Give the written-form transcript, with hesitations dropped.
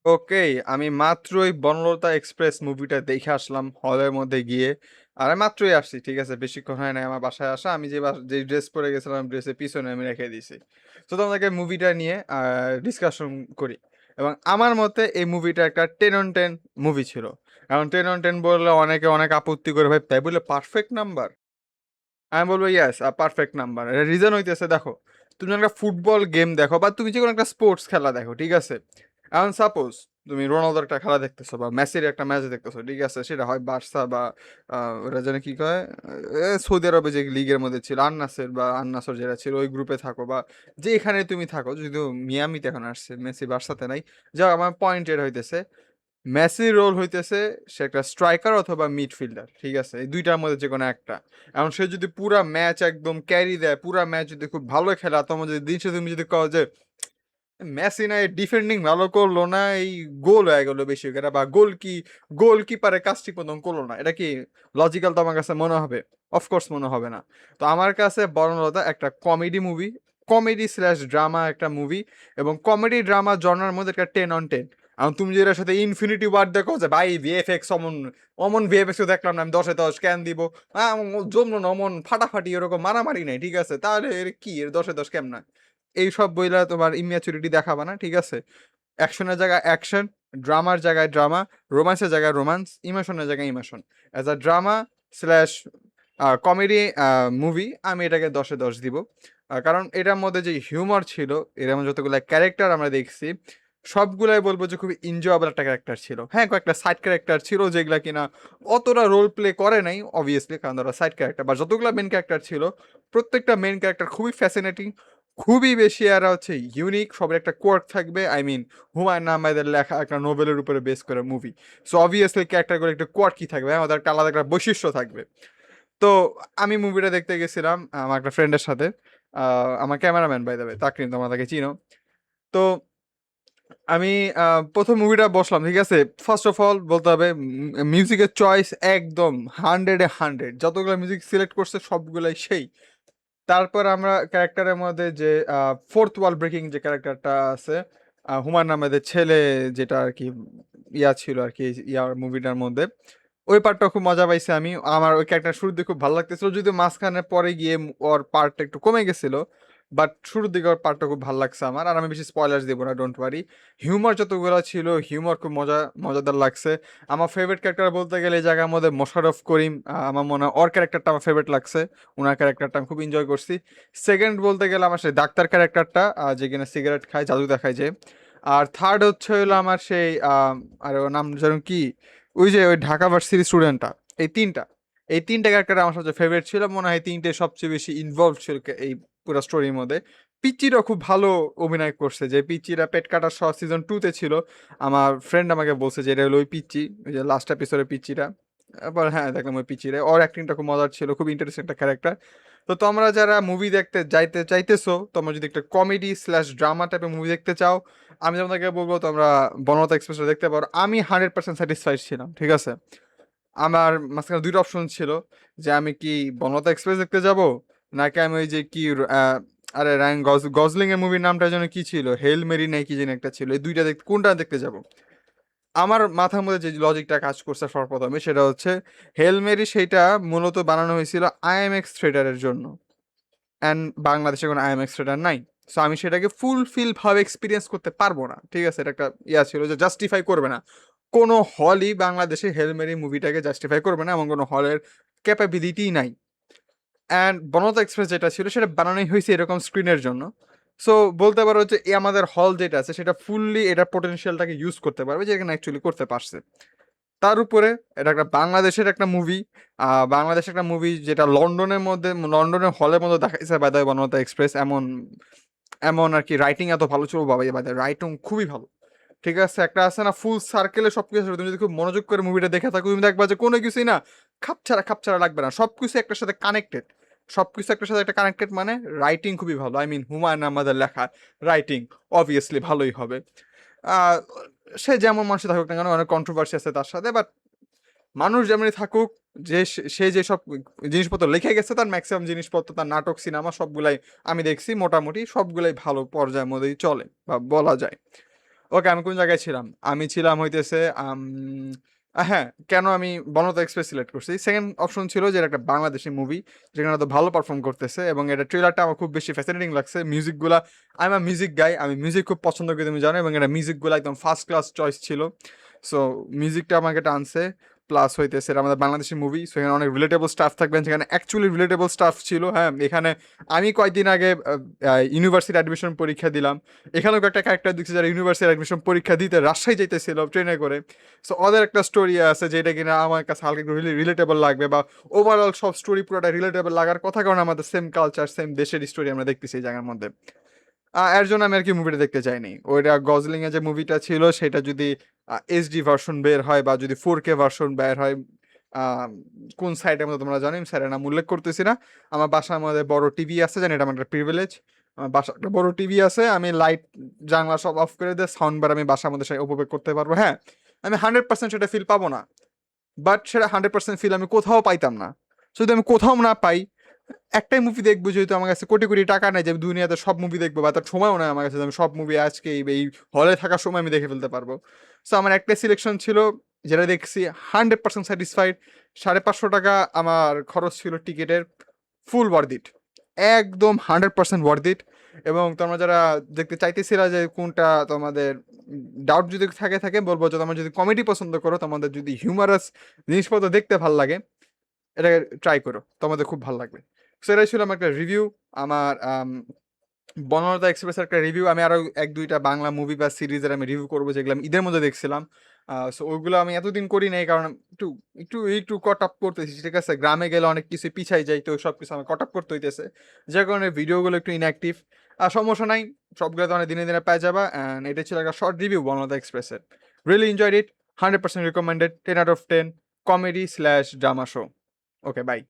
ওকে, আমি মাত্রই বনলতা এক্সপ্রেস মুভিটা দেখে আসলাম হলের মধ্যে গিয়ে। আর আমি মাত্রই আসছি, ঠিক আছে, বেশিক্ষণ হয় নাই আমার বাসায় আসা। আমি যে ড্রেস পরে গেছিলাম ড্রেসের পিছনে আমি রেখে দিয়েছি। তো তোমাদেরকে মুভিটা নিয়ে ডিসকাশন করি। এবং আমার মতে এই মুভিটা একটা 10 on 10 মুভি ছিল। এখন 10 on 10 বললে অনেকে অনেক আপত্তি করে, ভাই তাই বলে পারফেক্ট নাম্বার? আমি বলবো ইয়াস, পারফেক্ট নাম্বার। রিজন হইতেছে, দেখো, তুমি যখন একটা ফুটবল গেম দেখো বা তুমি যে কোনো একটা স্পোর্টস খেলা দেখো, ঠিক আছে, এখন সাপোজ তুমি রোনালদোর একটা খেলা দেখতেছো বা মেসির একটা ম্যাচ দেখতেছো, ঠিক আছে, সেটা হয় বার্সা বা ওরা যেন কি কয়, সৌদি আরবে যে লিগের মধ্যে ছিল আন্নাসের বা আন্নাসর যেটা ছিল ওই গ্রুপে থাকো বা যেখানে তুমি থাকো, যদিও মিয়ামিতে এখন আসছে, মেসি বার্সাতে নাই। যাও, আমার পয়েন্ট এর হইতেছে মেসির রোল হইতেছে সে একটা স্ট্রাইকার অথবা মিডফিল্ডার, ঠিক আছে, এই দুইটার মধ্যে যে কোনো একটা। এখন সে যদি পুরা ম্যাচ একদম ক্যারি দেয়, পুরা ম্যাচ যদি খুব ভালো খেলে, আর তোমার যদি দিন শেষে তুমি যদি কও যে মেসি না ডিফেন্ডিং ভালো করলো না, এই গোল হয়ে গেল বেশি করে, বা গোলকিপারের কাজ ঠিক মতন করলো না, এটা কি লজিক্যাল তোমার কাছে মনে হবে? অফকোর্স মনে হবে না। তো আমার কাছে বর্ণলতা একটা comedy movie, comedy slash drama একটা মুভি, এবং কমেডি ড্রামা জনার মধ্যে একটা 10 on 10। এখন তুমি যে এর সাথে ইনফিনিটি ওয়ার্ড দেখো যে ভাই ভিএফএক্স অমন অমন ভিএফএক্স দেখলাম না, আমি 10-এ 10 ক্যান দিব, জমলো না অমন ফাটাফাটি এরকম মারামারি নাই, ঠিক আছে, তাহলে এর কি এর 10-এ 10 কেমন? এইসব বইলা তোমার ইম্যাচুরিটি দেখাবা না, ঠিক আছে। অ্যাকশনের জায়গায় অ্যাকশন, ড্রামার জায়গায় ড্রামা, রোমান্সের জায়গায় রোমান্স, ইমোশনের জায়গায় emotion. As a drama slash comedy movie আমি এটাকে 10-এ 10 দিব। কারণ এটার মধ্যে যে হিউমার ছিল, এর মধ্যে যতগুলো ক্যারেক্টার আমরা দেখছি, সবগুলাই বলবো যে খুবই এনজয়েবল একটা ক্যারেক্টার ছিল। হ্যাঁ, কয়েকটা সাইড ক্যারেক্টার ছিল যেগুলা কিনা অতটা রোল প্লে করে নাই অবভিয়াসলি, কারণ তারা সাইড ক্যারেক্টার, বা যতগুলো মেন ক্যারেক্টার ছিল প্রত্যেকটা মেন ক্যারেক্টার খুবই ফ্যাসিনেটিং, খুবই বেশি এরা হচ্ছে ইউনিক, সবার একটা কোয়ার্ক থাকবে। আই মিন, হুমায়ুন আহমেদের লেখা একটা নোবেলের উপরে বেস করে মুভি, সো অবভিয়াসলি ক্যারেক্টারগুলো একটা কোয়ার্কই থাকবে, আমাদের একটা আলাদা একটা বৈশিষ্ট্য থাকবে। তো আমি মুভিটা দেখতে গেছিলাম আমার একটা ফ্রেন্ডের সাথে। আমার cameraman by the way, Takrim, তোমরা তাকে চিনো। তো আমি প্রথম মুভিটা বসলাম, ঠিক আছে। ফার্স্ট অফ অল বলতে হবে মিউজিকের চয়েস একদম 100-এ 100, যতগুলো মিউজিক সিলেক্ট করছে সবগুলাই সেই। তারপর আমরা ক্যারেক্টারের মধ্যে যে ফোর্থ ওয়াল ব্রেকিং যে ক্যারেক্টারটা আছে, হুমায়ুন আহমেদের ছেলে, যেটা আর কি ইয়া ছিল আর কি ইয়ার মুভিটার মধ্যে, ওই পার্টটা খুব মজা পাইছি আমি। আমার ওই ক্যারেক্টার শুরুর দিকে খুব ভালো লাগতেছিল, যদিও মাঝখানে পরে গিয়ে ওর পার্টটা একটু কমে গেছিল, বাট শুরুর দিকে ওর পার্টটা খুব ভালো লাগছে আমার। আর আমি বেশি স্পয়লার্স দেবো না, ডোন্ট ওয়ারি। হিউমার যতগুলো ছিল, হিউমার খুব মজাদার লাগছে। আমার ফেভারিট ক্যারেক্টার বলতে গেলে এই জায়গার মধ্যে মোশাররফ করিম, আমার মনে হয় ওর ক্যারেক্টারটা আমার ফেভারিট লাগছে, ওনার ক্যারেক্টারটা আমি খুব এনজয় করছি। সেকেন্ড বলতে গেলে আমার সেই ডাক্তার ক্যারেক্টারটা, যে কিনা সিগারেট খায়, জাদু দেখায় যে। আর থার্ড হচ্ছে হলো আমার সেই আর ওর নাম যেন কি, ওই যে ওই ঢাকা ভার্সিটি স্টুডেন্টটা। এই তিনটা এই তিনটা ক্যারেক্টার আমার সবচেয়ে ফেভারিট ছিল, মনে হয় তিনটে সবচেয়ে বেশি ইনভলভ ছিল এই পুরো স্টোরির মধ্যে। পিচ্চিরা খুব ভালো অভিনয় করছে, যে পিচ্চিরা পেট কাটার সহ সিজন 2-তে ছিল। আমার ফ্রেন্ড আমাকে বলছে যে এটা হলো ওই পিচ্চি, ওই যে লাস্ট এপিসোডের পিচ্চিটা। এবার হ্যাঁ, দেখলাম ওই পিচ্চিরে, ওর অ্যাক্টিংটা খুব মজার ছিল, খুব ইন্টারেস্টিং একটা ক্যারেক্টার। তো তোমরা যারা মুভি দেখতে যাইতে চাইতেছো, তোমরা যদি একটা কমেডি স্ল্যাশ ড্রামা টাইপের মুভি দেখতে চাও, আমি তোমাদেরকে বলবো তোমরা বনলতা এক্সপ্রেসটা দেখতে পারো। আমি 100% স্যাটিসফাইড ছিলাম, ঠিক আছে। আমার মাঝখানে দুইটা অপশন ছিল, যে আমি কি বনলতা এক্সপ্রেস দেখতে যাব, নাকি আমি ওই যে কি আরে রায়ান গজলিং এর মুভির নামটা যেন কি ছিল, হেল মেরি নাই কি যেন একটা ছিল, এই দুইটা দেখতে কোনটা দেখতে যাব? আমার মাথার মধ্যে যে লজিকটা কাজ করছে সর্বপ্রথমে সেটা হচ্ছে, হেল মেরি সেইটা মূলত বানানো হয়েছিল আইএমএক্স থিয়েটারের জন্য, অ্যান্ড বাংলাদেশে কোনো আইএমএক্স থিয়েটার নাই। সো আমি সেটাকে ফুলফিল ভাবে এক্সপিরিয়েন্স করতে পারবো না, ঠিক আছে, এটা একটা ইয়া ছিল যে জাস্টিফাই করবে না, কোনো হলই বাংলাদেশে হেলমেরি মুভিটাকে জাস্টিফাই করবে না, এমন কোনো হলের ক্যাপাবিলিটি নাই। অ্যান্ড বনলতা এক্সপ্রেস যেটা ছিল সেটা বানানোই হয়েছে এরকম স্ক্রিনের জন্য। সো বলতে পারো যে এই আমাদের হল যেটা আছে সেটা ফুললি এটা পোটেনশিয়ালটাকে ইউজ করতে পারবে, যেখানে অ্যাকচুয়ালি করতে পারছে। তার উপরে এটা একটা বাংলাদেশের একটা মুভি, বাংলাদেশের একটা মুভি যেটা লন্ডনের মধ্যে, লন্ডনের হলের মধ্যে দেখাইছে by the way, Banalata Express. এমন এমন আর কি রাইটিং এত ভালো ছিল, বাবা বাই দ্য রাইটিং খুবই ভালো, ঠিক আছে। একটা আছে না ফুল সার্কেলে সবকিছু আছে, তুমি যদি খুব মনোযোগ করে মুভিটা দেখে থাকো, তুমি দেখবা যে কোনো কিছুই না খাপছাড়া লাগবে না, সবকিছু একটার সাথে কানেক্টেড। সবকিছু একটার সাথে একটা কানেক্টেড মানে রাইটিং খুবই ভালো। আই মিন হুমায়ুন আহমেদের লেখা রাইটিং অবভিয়াসলি ভালোই হবে। আহ, সে যেমন মানুষই থাকুক না কেন, অনেক কন্ট্রোভার্সি আছে তার সাথে, বাট মানুষ যেমনই থাকুক, যে সে যেসব জিনিসপত্র লিখে গেছে তার ম্যাক্সিমাম জিনিসপত্র, তার নাটক সিনেমা সবগুলাই আমি দেখছি, মোটামুটি সবগুলাই ভালো পর্যায়ের মধ্যেই চলে বা বলা যায়। ওকে, আমি কোন জায়গায় ছিলাম? আমি ছিলাম হইতেছে হ্যাঁ, কেন আমি বনলতা এক্সপ্রেস সিলেক্ট করছি? সেকেন্ড অপশন ছিল যে এটা একটা বাংলাদেশী মুভি যেখানে তো ভালো পারফর্ম করতেছে এবং এটা ট্রেলারটা আমার খুব বেশি ফ্যাসিনেটিং লাগছে। মিউজিকগুলা, আই এম আ মিউজিক গাই। আমি মিউজিক খুব পছন্দ করি তুমি জানো এবং এটা মিউজিকগুলা একদম ফার্স্ট ক্লাস চয়েস ছিল। সো মিউজিকটা আমাকে টানছে। প্লাস হইতেছে এটা আমাদের বাংলাদেশী মুভি। সো এখানে অনেক রিলেটেবল স্টাফ থাকবেন যেখানে অ্যাকচুয়ালি রিলেটেবল স্টাফ ছিল। হ্যাঁ, এখানে আমি কয়েকদিন আগে ইউনিভার্সিটি অ্যাডমিশন পরীক্ষা দিলাম। এখানেও একটা ক্যারেক্টার দেখছি যারা ইউনিভার্সিটি অ্যাডমিশন পরীক্ষা দিতে রাজশাহী যাইতেছিল ট্রেনে করে। সো ওদের একটা স্টোরি আছে যেটা কিনা আমার কাছে হালকা একটু রিলেটেবল লাগবে, বা ওভারঅল সব স্টোরি পুরোটা রিলেটেবল লাগার কথা, কারণ আমাদের সেম কালচার সেম দেশের স্টোরি আমরা দেখতেছি এই জায়গার মধ্যে। এর জন্য আমি আর কি মুভিটা দেখতে চাইনি। ওইটা গজলিং এর যে মুভিটা ছিল সেটা যদি এইচডি ভার্সন বের হয় বা যদি 4K ভার্সন বের হয়, আহ, কোন সাইডের মধ্যে তোমরা জানো, আমি সাইডের নাম উল্লেখ করতেছি না। আমার বাসার মধ্যে বড় টিভি আছে, জানি এটা আমার একটা প্রিভিলেজ। আমার বাসা একটা বড় টিভি আছে, আমি লাইট জানলা সব অফ করে দিয়ে সাউন্ড বার আমি বাসার মধ্যে উপভোগ করতে পারবো। হ্যাঁ, আমি 100% সেটা ফিল পাবো না, বাট সেটা 100% ফিল আমি কোথাও পাইতাম না। যদি আমি কোথাও না পাই, একটাই মুভি দেখবো, যেহেতু আমার কাছে কোটি কোটি টাকা নেই যে আমি দুনিয়াতে সব মুভি দেখবো, বা তার সময়ও নেই আমার কাছে যে আমি সব মুভি আজকে এই হলে থাকার সময় আমি দেখে ফেলতে পারবো। সো আমার একটাই সিলেকশন ছিল যেটা দেখছি 100% স্যাটিসফাইড। 550 টাকা আমার খরচ ছিল টিকিটের, ফুল ওয়ার্থ ইট, একদম 100% ওয়ার্থ ইট। এবং তোমরা যারা দেখতে চাইতেছিলা যে কোনটা তোমাদের ডাউট যদি থাকে বলবো যে তোমরা যদি কমেডি পছন্দ করো, তোমাদের যদি হিউমারাস জিনিসপত্র দেখতে ভালো লাগে, এটাকে ট্রাই করো, তোমাদের খুব ভালো লাগবে। সো এটাই ছিল আমার একটা রিভিউ। আমার বনলতা এক্সপ্রেসের একটা রিভিউ। আমি আরো এক দুইটা বাংলা মুভি বা সিরিজের আমি রিভিউ করবো যেগুলো আমি ঈদের মধ্যে দেখছিলাম। সো ওইগুলো আমি এতদিন করি নাই, কারণ একটু একটু একটু কট আপ করতেছি, ঠিক আছে? গ্রামে গেলে অনেক কিছু পিছাই যাই, তো সব কিছু আমার কট আপ করতে হইতেছে, যে কারণে ভিডিওগুলো একটু ইনঅ্যাক্টিভ। আর সমস্যা নাই, সবগুলো তো অনেক দিনে দিনে পাই যাবা। অ্যান্ড এটা ছিল একটা শর্ট রিভিউ বনলতা এক্সপ্রেসের। Really enjoyed it, 100% recommended, 10 out of 10 comedy slash drama show. Okay, by.